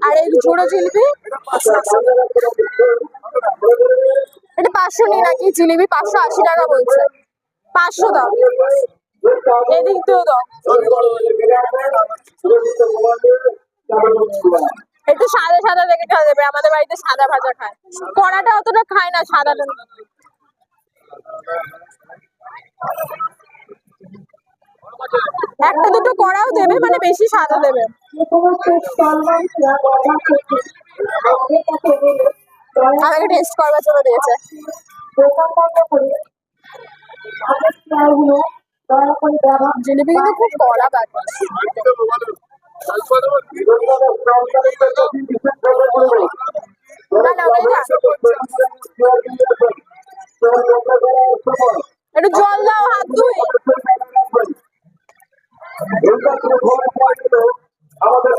আর এই ঝুড়ো জিলিপি এটা 500 নিয়ে নাকি জিলিপি 580 টাকা বলছে। 500 দাও, এদিক দিয়েও দাও। একটু সাদা সাদা দেখে খাওয়া যাবে, আমাদের বাড়িতে সাদা ভাজা খায়, কড়াটা অতটা খায় না, সাদাটা। একটা দুটো কড়াও দেবে, মানে বেশি সাদা দেবে। আমাকে টেস্ট করবার জন্য দিয়েছে। জিলিপি কিন্তু খুব কড়া ব্যাপার। একটু জল দাও, হাত ধুই। আমাদের